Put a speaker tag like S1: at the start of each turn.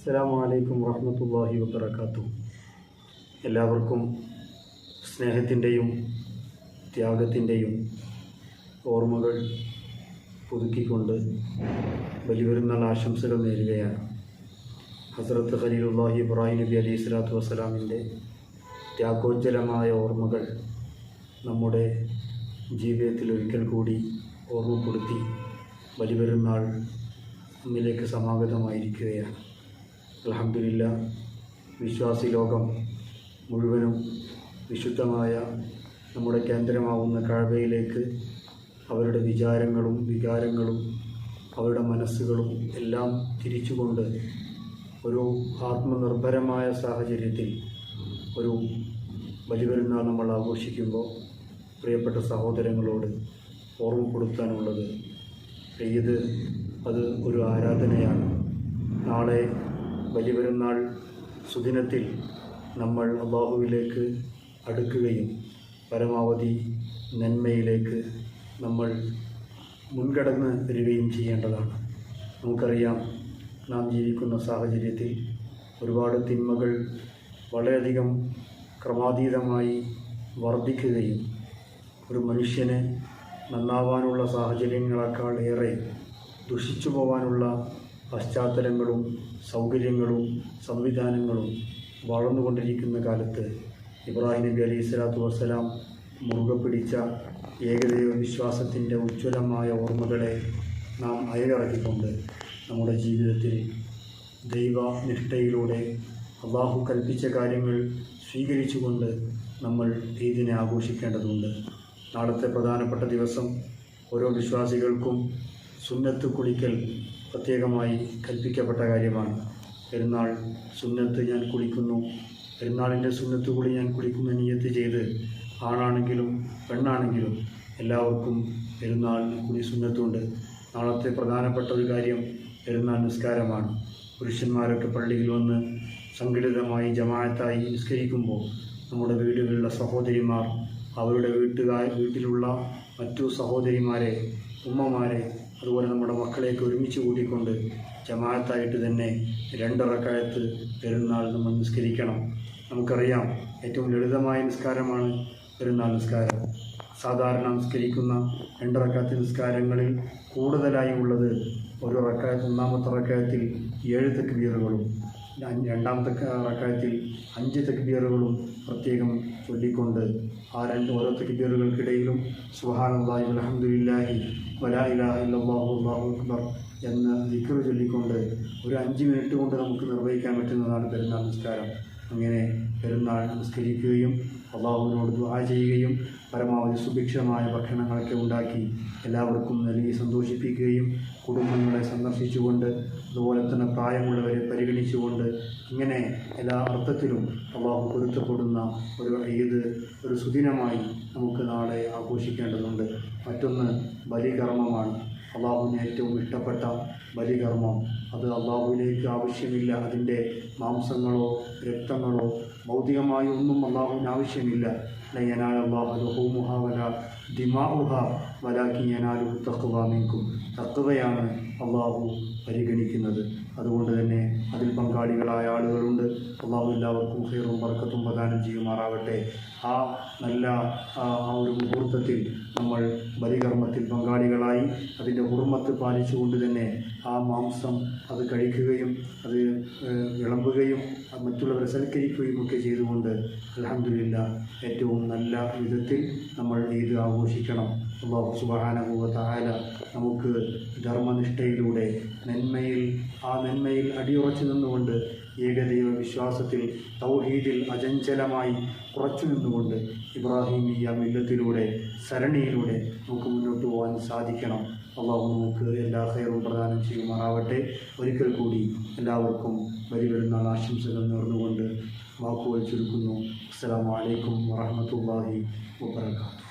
S1: അസ്സലാമു അലൈക്കും വറഹ്മത്തുള്ളാഹി വബറകാതുഹു. എല്ലാവർക്കും സ്നേഹത്തിൻ്റെയും ത്യാഗത്തിൻ്റെയും ഓർമ്മകൾ പുതുക്കിക്കൊണ്ട് ബലിപെരുന്നാൾ ആശംസകൾ നേരുകയാണ്. ഹസ്രത്ത് ഖലീലുല്ലാഹി ഇബ്രാഹിം നബി അലൈഹി സ്വലാത്തു വസ്സലാമിൻ്റെ ത്യാഗോജ്വലമായ ഓർമ്മകൾ നമ്മുടെ ജീവിതത്തിൽ ഒരിക്കൽ കൂടി ഓർമ്മപ്പെടുത്തി ബലിപെരുന്നാൾ നമ്മിലേക്ക് സമാഗതമായിരിക്കുകയാണ്. അൽഹംദുലില്ലാഹ്, വിശ്വാസി ലോകം മുഴുവനും വിശുദ്ധമായ നമ്മുടെ കേന്ദ്രമാവുന്ന കഅബയിലേക്ക് അവരുടെ വിചാരങ്ങളും വികാരങ്ങളും അവരുടെ മനസ്സുകളും എല്ലാം തിരിച്ചുകൊണ്ട് ഒരു ആത്മനിർഭരമായ സാഹചര്യത്തിൽ ഒരു ബലിപെരുന്നാൾ നമ്മൾ ആഘോഷിക്കുമ്പോൾ പ്രിയപ്പെട്ട സഹോദരങ്ങളോട് ഓർമ്മപ്പെടുത്താനുള്ളത്, ഈദ് അത് ഒരു ആരാധനയാണ്. നാളെ ബലിപെരുന്നാൾ സുദിനത്തിൽ നമ്മൾ അല്ലാഹുവിലേക്ക് അടുക്കുകയും പരമാവധി നന്മയിലേക്ക് നമ്മൾ മുൻകടന്ന് വരികയും ചെയ്യേണ്ടതാണ്. നമുക്കറിയാം, നാം ജീവിക്കുന്ന സാഹചര്യത്തിൽ ഒരുപാട് തിന്മകൾ വളരെയധികം ക്രമാതീതമായി വർദ്ധിക്കുകയും ഒരു മനുഷ്യന് നന്നാവാനുള്ള സാഹചര്യങ്ങളെക്കാൾ ഏറെ ദുഷിച്ചു പോകാനുള്ള പശ്ചാത്തലങ്ങളും സൗകര്യങ്ങളും സംവിധാനങ്ങളും വളർന്നുകൊണ്ടിരിക്കുന്ന കാലത്ത് ഇബ്രാഹിം നബി അലൈഹി സ്വലാത്തു വസ്സലാം മുറുകെ പിടിച്ച ഏകദൈവ വിശ്വാസത്തിൻ്റെ ഉജ്ജ്വലമായ ഓർമ്മകളെ നാം അയവിറക്കിക്കൊണ്ട് നമ്മുടെ ജീവിതത്തിൽ ദൈവനിഷ്ഠയിലൂടെ അല്ലാഹു കൽപ്പിച്ച കാര്യങ്ങൾ സ്വീകരിച്ചുകൊണ്ട് നമ്മൾ ഈദിനെ ആഘോഷിക്കേണ്ടതുണ്ട്. നാളത്തെ പ്രധാനപ്പെട്ട ദിവസം ഓരോ വിശ്വാസികൾക്കും സുന്നത്ത് കുളിക്കൽ പ്രത്യേകമായി കൽപ്പിക്കപ്പെട്ട കാര്യമാണ്. പെരുന്നാൾ സുന്നത്ത് ഞാൻ കുളിക്കുന്നു, പെരുന്നാളിൻ്റെ സുന്നത്ത് കുളി ഞാൻ കുളിക്കുന്ന നിയ്യത്ത് ചെയ്ത് ആണാണെങ്കിലും പെണ്ണാണെങ്കിലും എല്ലാവർക്കും പെരുന്നാൾ കുളി സുന്നത്തുണ്ട്. നാളത്തെ പ്രധാനപ്പെട്ട ഒരു കാര്യം പെരുന്നാൾ നിസ്കാരമാണ്. പുരുഷന്മാരൊക്കെ പള്ളിയിൽ വന്ന് സംഘടിതമായി ജമാഅത്തായി നിസ്കരിക്കുമ്പോൾ നമ്മുടെ വീടുകളിലുള്ള സഹോദരിമാർ അവരുടെ വീട്ടിലുള്ള മറ്റു സഹോദരിമാരെ, ഉമ്മമാരെ, അതുപോലെ നമ്മുടെ മക്കളെയൊക്കെ ഒരുമിച്ച് കൂട്ടിക്കൊണ്ട് ജമാഅത്തായിട്ട് തന്നെ 2 റക്അത്ത് പെരുന്നാൾ നമ്മൾ നിസ്കരിക്കണം. നമുക്കറിയാം, ഏറ്റവും ലളിതമായ നിസ്കാരമാണ് പെരുന്നാൾ നിസ്കാരം. സാധാരണ നിസ്കരിക്കുന്ന 2 റക്അത്ത് നിസ്കാരങ്ങളിൽ കൂടുതലായി ഉള്ളത് ഒരു റക്അത്ത്, ഒന്നാമത്തെ റക്അത്തിൽ 7 തക്ബീറുകളും രണ്ടാമത്തെ റക്അത്തിൽ 5 തക്ബീറുകളും പ്രത്യേകം ചൊല്ലിക്കൊണ്ട് ഓരോ തക്ബീറുകൾക്കിടയിലും സുബ്ഹാനല്ലാഹി വൽഹംദുലില്ലാഹി വലാ ഇലാഹ ഇല്ലല്ലാഹു അല്ലാഹു അക്ബർ എന്ന ദിക്ർ ചൊല്ലിക്കൊണ്ട് ഒരു 5 മിനിറ്റ് കൊണ്ട് നമുക്ക് നിർവഹിക്കാൻ പറ്റുന്നതാണ് പെരുന്നാൾ നിസ്കാരം. അങ്ങനെ പെരുന്നാൾ നിസ്കരിക്കുകയും അല്ലാഹുവിനോട് ദുആ ചെയ്യുകയും പരമാവധി സുഭിക്ഷമായ ഭക്ഷണങ്ങളൊക്കെ ഉണ്ടാക്കി എല്ലാവർക്കും നൽകി സന്തോഷിപ്പിക്കുകയും കുടുംബങ്ങളെ സന്ദർശിച്ചുകൊണ്ട് അതുപോലെ തന്നെ പ്രായമുള്ളവരെ പരിഗണിച്ചുകൊണ്ട് ഇങ്ങനെ എല്ലാ അർത്ഥത്തിലും അല്ലാഹു പൊരുത്തപ്പെടുന്ന ഒരു ഈദ്, ഒരു സുദിനമായി നമുക്ക് നാളെ ആഘോഷിക്കേണ്ടതുണ്ട്. മറ്റൊന്ന് ബലികർമ്മമാണ്. അല്ലാഹുവിന് ഏറ്റവും ഇഷ്ടപ്പെട്ട ബലികർമ്മം, അത് അല്ലാഹുവിലേക്ക് ആവശ്യമില്ല. അതിൻ്റെ മാംസങ്ങളോ രക്തങ്ങളോ ഭൗതികമായി ഒന്നും അല്ലാഹുവിന് ആവശ്യമില്ല. ലൻ യനാലല്ലാഹു ലുഹൂമുഹാ വലാ ദിമാഉഹാ വലാകിൻ യനാലുഹു തഖ്വ മിൻകും. തഖ്വയാണ് അല്ലാഹു പരിഗണിക്കുന്നത്. അതുകൊണ്ട് തന്നെ അതിൽ പങ്കാളികളായ ആളുകളുണ്ട്. അല്ലാഹു എല്ലാവർക്കും ഖൈറും ബർക്കത്തും പ്രദാനം ചെയ്യുമാറാവട്ടെ. ആ നല്ല ഒരു മുഹൂർത്തത്തിൽ നമ്മൾ ബലികർമ്മത്തിൽ പങ്കാളികളായി അതിൻ്റെ ഹുർമത്ത് പാലിച്ചുകൊണ്ട് തന്നെ ആ മാംസം അത് കഴിക്കുകയും അത് വിളമ്പുകയും മറ്റുള്ളവരെ സൽക്കരിക്കുകയും ഒക്കെ ചെയ്തുകൊണ്ട് അൽഹംദുലില്ലാഹ് ഏറ്റവും നല്ല വിധത്തിൽ നമ്മൾ ഈദ് ആഘോഷിക്കണം. അല്ലാഹു സുബ്ഹാനഹു വ തആല നമുക്ക് ധർമ്മനിഷ്ഠയിലൂടെ നന്മയിൽ അടിയുറച്ചു നിന്നുകൊണ്ട് ഏകദൈവ വിശ്വാസത്തിൽ തൗഹീദിൽ അചഞ്ചലമായി ഉറച്ചു നിന്നുകൊണ്ട് ഇബ്രാഹിമിയ മില്ലത്തിലൂടെ സരണിയിലൂടെ നമുക്ക് മുന്നോട്ട് പോകാൻ സാധിക്കണം. അല്ലാഹു നമുക്ക് എല്ലാ ഖൈറും പ്രദാനം ചെയ്യുമാറാവട്ടെ. ഒരിക്കൽ കൂടി എല്ലാവർക്കും ബലിപെരുന്നാൾ ആശംസകൾ നേർന്നുകൊണ്ട് വാക്കുകൾ ചുരുക്കുന്നു. അസ്സലാമു അലൈക്കും വറഹ്മത്തുള്ളാഹി വബറകാതുഹു.